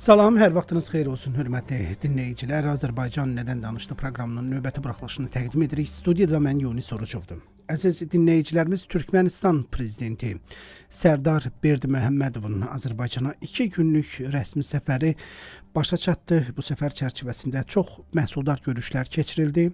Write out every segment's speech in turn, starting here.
Salam, hər vaxtınız xeyir olsun, hörmətli dinləyicilər. Azərbaycan Nədən Danışdı proqramının növbəti buraxılışını təqdim edirik. Studiyada mən Yunis Orucovdum. Əziz dinləyicilərimiz, Türkmənistan prezidenti Sərdar Berdiməhəmmədovun Azərbaycana 2 günlük rəsmi səfəri başa çatdı. Bu səfər çərçivəsində çox məhsuldar görüşlər keçirildi.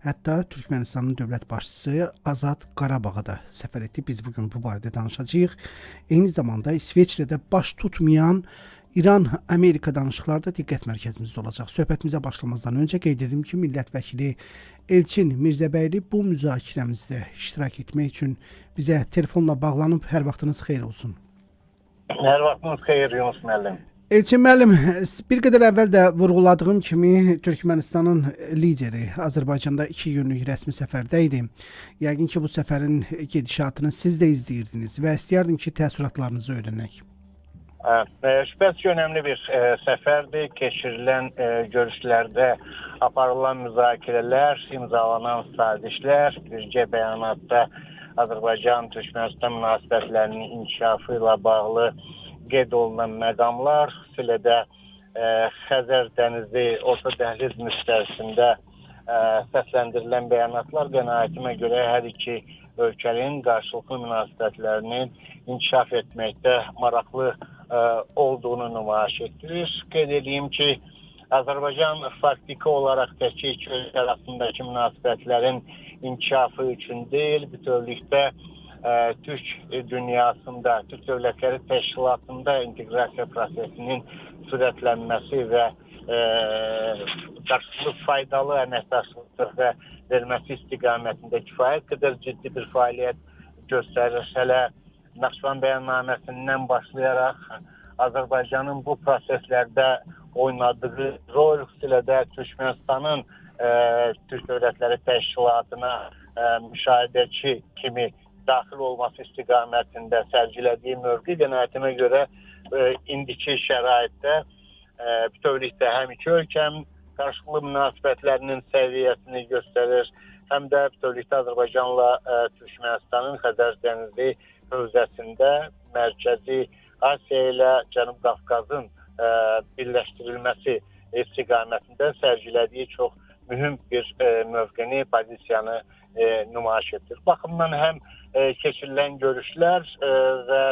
Hətta Türkmənistanın dövlət başçısı Azad Qarabağa da səfər etdi. Biz bugün bu barədə danışacağıq. Eyni zamanda İsveçrədə baş tutmayan İran-Amerika danışıqları da diqqət mərkəzimizdə olacaq. Söhbətimizə başlamazdan öncə qeyd edim ki, millət vəkili Elçin Mirzəbəyli bu müzakirəmizdə iştirak etmək üçün bizə telefonla bağlanıb. Hər vaxtınız xeyir olsun. Hər vaxtınız xeyir Yunus müəllim. Elçin müəllim, bir qədər əvvəl də vurğuladığım kimi Türkmənistanın lideri Azərbaycanda 2 günlük rəsmi səfərdə idi. Yəqin ki, bu səfərin gedişatını siz də izləyirdiniz və istəyərdim ki, təəssüratlarınızı öyrənək. Şübhəsiz önəmli bir səfərdir. Keçirilən görüşlərdə aparılan müzakirələr, imzalanan sazişlər, birgə bəyanatda Azərbaycan-Türkmənistan münasibətlərinin inkişafı ilə bağlı qeyd olunan məqamlar, xüsusilə də Xəzər dənizi orta dəhliz müstəvisində səsləndirilən bəyanatlar qənaətimə görə hər iki ölkənin qarşılıqlı münasibətlərinin inkişaf etməkdə maraqlı olduğunu nümayiş etdirir. Qeyd edeyim ki, Azərbaycan faktiki olaraq təkcə iki ölkə arasındakı münasibətlərin inkişafı üçün deyil, bütövlükdə Türk dünyasında, Türk Dövlətləri Təşkilatında inteqrasiya prosesinin sürətlənməsi və qarşılıqlı faydalı əməkdaşlıq və verməsi istiqamətində kifayət qədər ciddi bir fəaliyyət göstərir. Hələ Naxçıvan bəyannaməsindən başlayaraq Azərbaycanın bu proseslərdə oynadığı rol, xüsusilə də Türkmənistanın Türk Dövlətləri Təşkilatına müşahidəçi kimi daxil olması istiqamətində sərgilədiyi mövqe qənaətimə görə indiki şəraitdə bütövlükdə həm iki ölkənin qarşılıqlı münasibətlərinin səviyyəsini göstərir, həm də bütövlükdə Azərbaycanla Türkmənistanın Xəzər dənizi hövzəsində Mərkəzi Asiya ilə Cənub Qafqazın birləşdirilməsi istiqamətində sərgilədiyi çox mühüm bir mövqeni, pozisiyanı nümayiş etdirir. Baxımdan həm keçirilən görüşlər və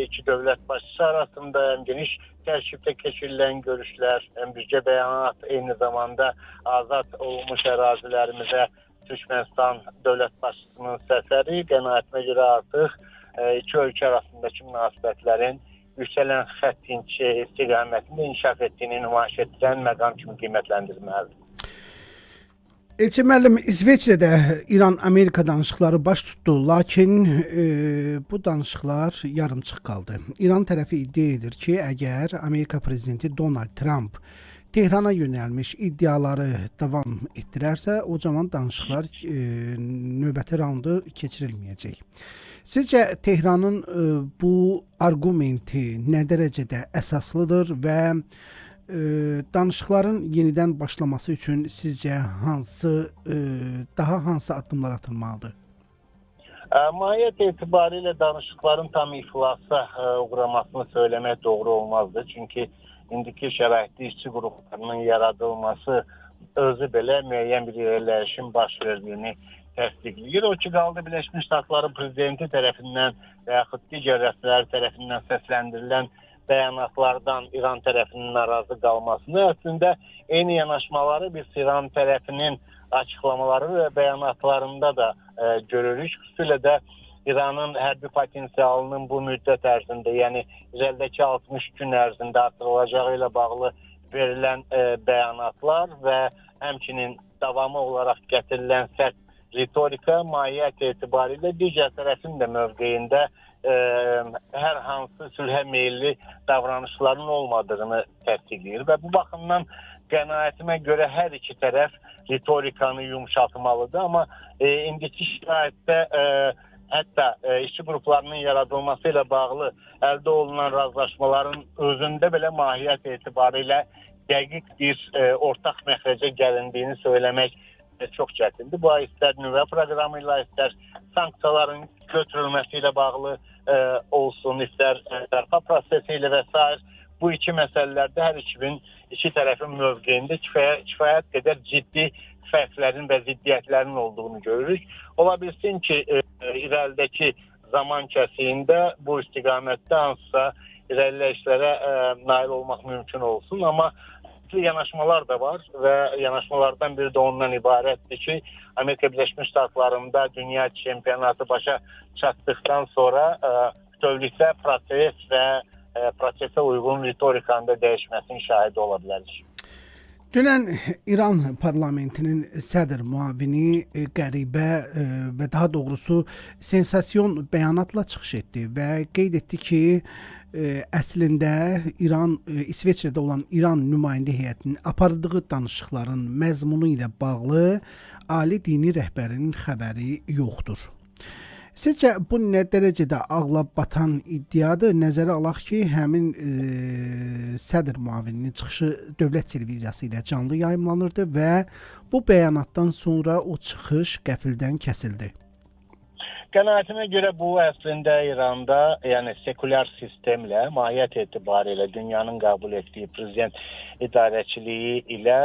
iki dövlət başçısı arasında həm geniş tərkibdə keçirilən görüşlər, həm birgə bəyanat, eyni zamanda azad olmuş ərazilərimizə Türkmənistan dövlət başçısının səfəri qənaətimə görə artıq iki ölkə arasındakı münasibətlərin yüksələn xətt istiqamətində inkişaf etdiyini nümayiş etdirən məqam kimi qiymətləndirməlidir. Elçin müəllim, İsveçrədə İran-Amerika danışıqları baş tutdu, lakin bu danışıqlar yarımçıq qaldı. İran tərəfi iddia edir ki, əgər Amerika prezidenti Donald Trump Tehrana yönəlmiş iddiaları davam etdirərsə, o zaman danışıqlar növbəti raundu keçirilməyəcək. Sizcə Tehranın bu argumenti nə dərəcədə əsaslıdır və danışıqların yenidən başlaması üçün sizcə daha hansı addımlar atılmalıdır? Mahiyyət etibarilə danışıqların tam iflasa uğramasını söyləmək doğru olmazdı. Çünki indiki şəraitdə işçi qruplarının yaradılması özü belə müəyyən bir irəliləyişin baş verdiyini təsdiqləyir. O ki, qaldı Birləşmiş Ştatların prezidenti tərəfindən və yaxud digər rəsmiləri tərəfindən səsləndirilən bəyanatlardan İran tərəfinin narazı qalmasını, əslində eyni yanaşmaları biz İran tərəfinin açıqlamaları və bəyanatlarında da görürük. Xüsusilə də İranın hərbi potensialının bu müddət ərzində, yəni irəlidəki 60 gün ərzində artırılacağı ilə bağlı verilən bəyanatlar və həmçinin davamı olaraq gətirilən sərt ritorika mahiyyət etibarilə digər tərəfin də mövqeyində hər hansı sülhə meyilli davranışların olmadığını təsdiqləyir və bu baxımdan qənaətimə görə hər iki tərəf ritorikanı yumuşatmalıdır, amma indiki şəraitdə hətta işçi qruplarının yaradılması ilə bağlı əldə olunan razılaşmaların özündə belə mahiyyət etibarilə dəqiq bir ortaq məxrəcə gəlindiyini söyləmək çox çətindir. Bu istər nüvə proqramı ilə, istər sanksiyaların götürülməsi ilə bağlı olsun, istər bərpa prosesi ilə və s. bu iki məsələlərdə hər iki tərəfin mövqeyində kifayət qədər ciddi fərqlərin və ziddiyyətlərin olduğunu görürük. Ola bilsin ki, irəlidəki zaman kəsiyində bu istiqamətdə hansısa irəliləyişlərə nail olmaq mümkün olsun, amma yanaşmalar da var və yanaşmalardan biri də ondan ibarətdir ki, Amerika Birləşmiş Ştatlarında dünya çempionatı başa çatdıqdan sonra bütövlükdə proses və prosesə uyğun ritorikanın da dəyişməsinin şahidi ola bilərik. Dünən İran parlamentinin sədr müavini qəribə və daha doğrusu sensasyon bəyanatla çıxış etdi və qeyd etdi ki, əslində İsveçrədə olan İran nümayəndə heyətinin apardığı danışıqların məzmunu ilə bağlı ali dini rəhbərin xəbəri yoxdur. Sizcə bu nə dərəcədə ağla batan iddiadır? Nəzərə alaq ki, həmin sədr müavininin çıxışı dövlət televiziyası ilə canlı yayımlanırdı və bu bəyanatdan sonra o çıxış qəfildən kəsildi. Qənaətimə görə bu əslində İranda, yəni sekulyar sistemlə, mahiyyət etibarilə dünyanın qəbul etdiyi prezident idarəçiliyi ilə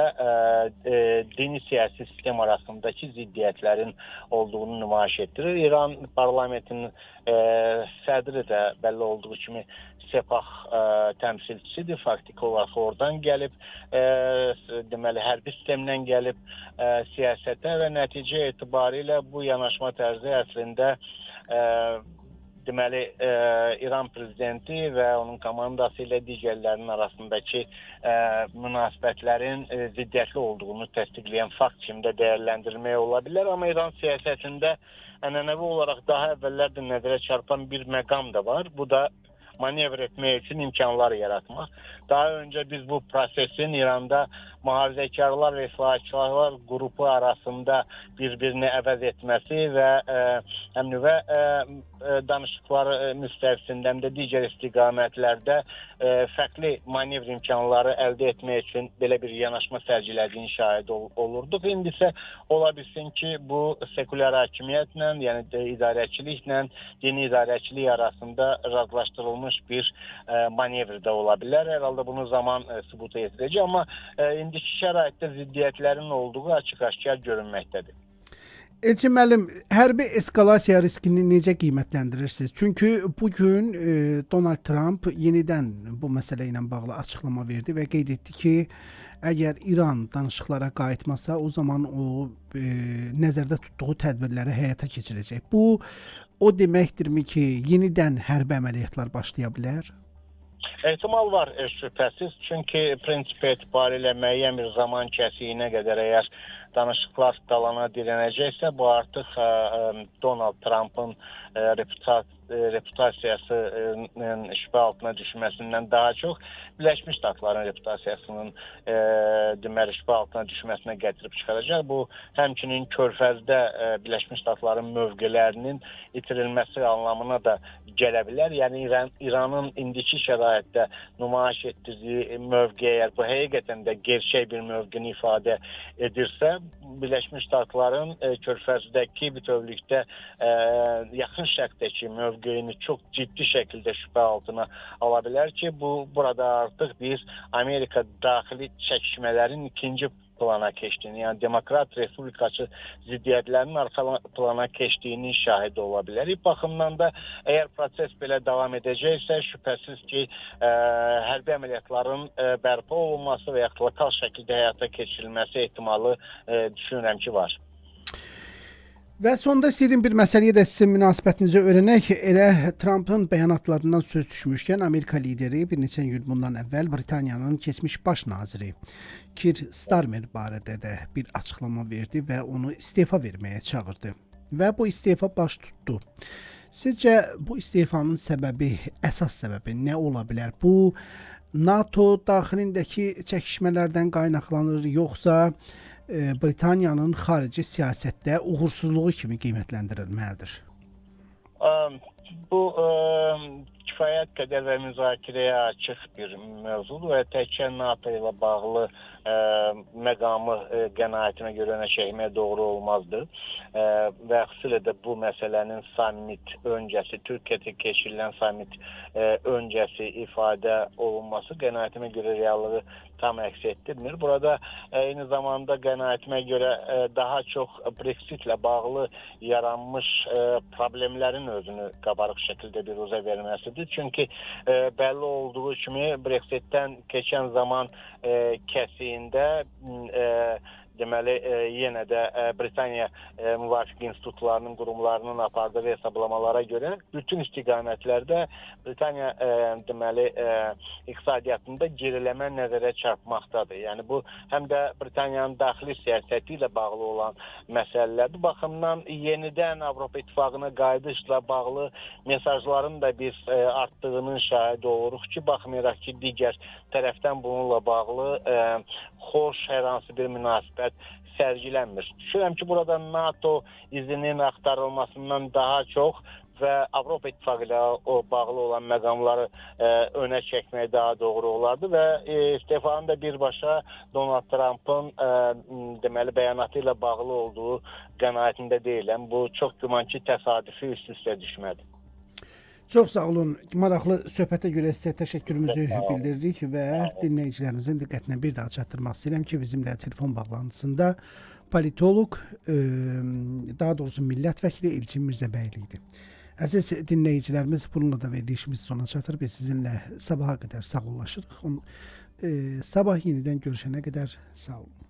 dini siyasi sistem arasındakı ziddiyyətlərin olduğunu nümayiş etdirir. İran parlamentinin sədri də bəlli olduğu kimi Sepah təmsilçisidir. Faktiki olaraq oradan gəlib, deməli, hərbi sistemdən gəlib siyasətə və nəticə etibarilə bu yanaşma tərzi əslində deməli, İran prezidenti və onun komandası ilə digərlərinin arasındakı münasibətlərin ziddiyyətli olduğunu təsdiqləyən fakt kimi də dəyərləndirmək ola bilər. Amma İran siyasətində ənənəvi olaraq daha əvvəllər də nəzərə çarpan bir məqam da var. Bu da manevr etmək üçün imkanlar yaratmaq. Daha öncə biz bu prosesin İranda mühafizəkarlar və islahatçılar qrupu arasında bir-birini əvəz etməsi və həm nüvə danışıqları müstəvisində, həm də digər istiqamətlərdə fərqli manevr imkanları əldə etmək üçün belə bir yanaşma sərgilədiyini şahid olurduq. İndi isə ola bilsin ki, bu sekulyar hakimiyyətlə, yəni idarəçiliklə, dini idarəçilik arasında razılaşdırılmış bir manevr də ola bilər. Hər halda bunu zaman sübuta yetirəcək, amma indiki şəraitdə ziddiyyətlərin olduğu açıq-aşkar görünməkdədir. Elçin müəllim, hərbi eskalasiya riskini necə qiymətləndirirsiniz? Çünki bugün Donald Trump yenidən bu məsələ ilə bağlı açıqlama verdi və qeyd etdi ki, əgər İran danışıqlara qayıtmasa, o zaman o nəzərdə tutduğu tədbirləri həyata keçirəcək. Bu o deməkdirmi ki, yenidən hərbi əməliyyatlar başlaya bilər? Ehtimal var şübhəsiz. Çünki prinsip etibarilə müəyyən bir zaman kəsiyinə qədər əgər danışıqlar dalana dirənəcəksə, bu artıq Donald Trump'ın reputasiyasının şübhə altına düşməsindən daha çox Birləşmiş Ştatların reputasiyasının deməli şübhə altına düşməsinə gətirib çıxaracaq. Bu həmçinin Körfəzdə Birləşmiş Ştatların mövqelərinin itirilməsi anlamına da gələ bilər. Yəni İranın indiki şəraitdə nümayiş etdirdiyi mövqe, əgər bu həqiqətən də gerçək bir mövqeni ifadə edirsə, Birləşmiş Ştatların Körfəzdəki bütövlükdə yaxın şərqdəki mövqeyini çox ciddi şəkildə şübhə altına ala bilər ki, burada artıq biz Amerika daxili çəkişmələrin ikinci plana keçdiyini, yəni demokrat respublikaçı ziddiyyətlərinin arxa plana keçdiyinin şahidi ola bilər. İlk baxımdan da əgər proses belə davam edəcəksə, şübhəsiz ki, hərbi əməliyyatların bərpa olunması və ya lokal şəkildə həyata keçirilməsi ehtimalı düşünürəm ki, var. Və sonda istəyirəm bir məsələyə də sizin münasibətinizi öyrənək. Elə Trump'ın bəyanatlarından söz düşmüşkən Amerika lideri bir neçə gün bundan əvvəl Britaniyanın keçmiş baş naziri Keir Starmer barədə də bir açıqlama verdi və onu istefa verməyə çağırdı. Və bu istefa baş tutdu. Sizcə bu istefanın səbəbi, əsas səbəbi nə ola bilər? Bu NATO daxilindəki çəkişmələrdən qaynaqlanır, yoxsa Britaniyanın xarici siyasətdə uğursuzluğu kimi qiymətləndirilməlidir? Bu kifayət qədər və müzakirəyə açıq bir mövzudur və təkcə NATO ilə bağlı məqamı qənaətimə görə önə çəkmək doğru olmazdı. Və xüsusilə də bu məsələnin sammit öncəsi, Türkiyədə keçirilən sammit öncəsi ifadə olunması qənaətimə görə reallığı tam əks etdirmir. Burada eyni zamanda qənaətimə görə daha çox Brexitlə bağlı yaranmış problemlərin özünü qabarıq şəkildə bir uza verməsidir. Çünki bəlli olduğu kimi Brexitdən keçən zaman kəsiyində deməli yenə də Britaniya müvafiq institutlarının, qurumlarının apardığı hesablamalara görə bütün istiqamətlərdə Britaniya deməli iqtisadiyyatında geriləmə nəzərə çarpmaqdadır. Yəni bu həm də Britaniyanın daxili siyasəti ilə bağlı olan məsələlərdir. Bu baxımdan yenidən Avropa İttifaqına qayıdışla bağlı mesajların da biz artdığının şahidi oluruq ki, baxmayaraq ki, digər tərəfdən bununla bağlı xoş hər hansı bir münasibət sərgilənmir. Düşünürəm ki, burada NATO izinin axtarılmasından daha çox və Avropa İttifaqı ilə bağlı olan məqamları önə çəkmək daha doğru olardı və istefanın da birbaşa Donald Trump'ın deməli bəyanatı ilə bağlı olduğu qənaətində deyiləm. Bu çox güman ki, təsadüfi üst-üstə düşmədir. Çox sağ olun. Maraqlı söhbətə görə sizə təşəkkürümüzü bildiririk və dinləyicilərimizin diqqətinə bir daha çatdırmaq istəyirəm ki, bizimlə telefon bağlantısında politoloq, daha doğrusu millət vəkili Elçin Mirzəbəyli idi. Əziz dinləyicilərimiz, bununla da verilişimiz sona çatır. Biz sizinlə sabaha qədər sağollaşırıq. Sabah yenidən görüşənə qədər sağ olun.